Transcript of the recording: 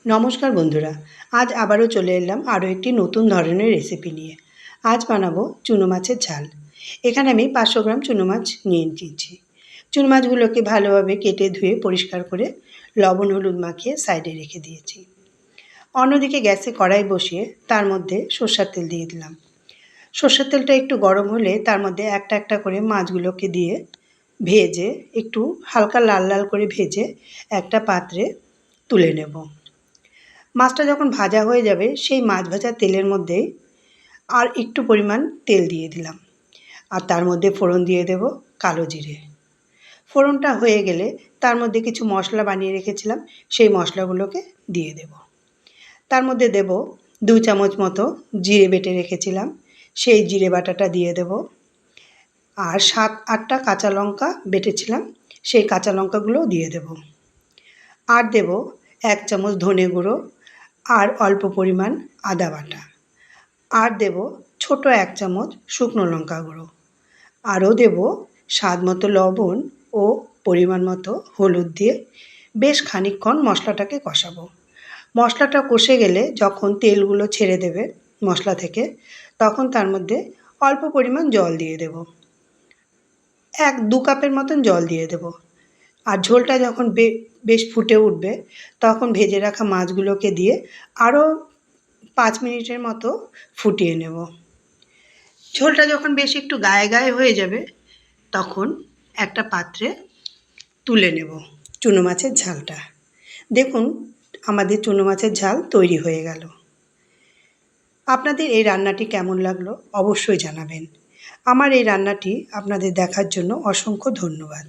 নমস্কার বন্ধুরা, আজ আবারও চলে এলাম আরও একটি নতুন ধরনের রেসিপি নিয়ে। আজ বানাবো চুনো মাছের ঝাল। এখানে আমি 500 গ্রাম চুনো মাছ নিয়ে নিয়েছি। চুনো মাছগুলোকে ভালোভাবে কেটে ধুয়ে পরিষ্কার করে লবণ হলুদ মাখিয়ে সাইডে রেখে দিয়েছি। অন্যদিকে গ্যাসে কড়াই বসিয়ে তার মধ্যে সরষের তেল দিয়ে দিলাম। সরষের তেলটা একটু গরম হলে তার মধ্যে একটা একটা করে মাছগুলোকে দিয়ে ভেজে একটু হালকা লাল লাল করে ভেজে একটা পাত্রে তুলে নেব। মাছটা যখন ভাজা হয়ে যাবে সেই মাছ ভাজা তেলের মধ্যেই আর একটু পরিমাণ তেল দিয়ে দিলাম, আর তার মধ্যে ফোড়ন দিয়ে দেব কালো জিরে। ফোড়নটা হয়ে গেলে তার মধ্যে কিছু মশলা বানিয়ে রেখেছিলাম, সেই মশলাগুলোকে দিয়ে দেব। তার মধ্যে দেব 2 চামচ মতো জিরে বেটে রেখেছিলাম, সেই জিরে বাটাটা দিয়ে দেব। আর 7-8টা কাঁচা লঙ্কা বেটেছিলাম, সেই কাঁচা লঙ্কাগুলোও দিয়ে দেব। আর দেব 1 চামচ ধনে গুঁড়ো আর অল্প পরিমাণ আদা বাটা। আর দেব ছোট 1 চামচ শুকনো লঙ্কা গুঁড়ো। আরও দেব স্বাদ মতো লবণ ও পরিমাণ মতো হলুদ দিয়ে বেশ খানিকক্ষণ মশলাটাকে কষাবো। মশলাটা কষে গেলে যখন তেলগুলো ছেড়ে দেবে মশলা থেকে, তখন তার মধ্যে অল্প পরিমাণ জল দিয়ে দেব। 1-2 কাপের মতন জল দিয়ে দেব। আর ঝোলটা যখন বেশ ফুটে উঠবে, তখন ভেজে রাখা মাছগুলোকে দিয়ে আরও 5 মিনিটের মতো ফুটিয়ে নেব। ঝোলটা যখন বেশ একটু গায়ে গায়ে হয়ে যাবে, তখন একটা পাত্রে তুলে নেব চুনো মাছের ঝালটা। দেখুন, আমাদের চুনো মাছের ঝাল তৈরি হয়ে গেল। আপনাদের এই রান্নাটি কেমন লাগলো অবশ্যই জানাবেন। আমার এই রান্নাটি আপনাদের দেখার জন্য অসংখ্য ধন্যবাদ।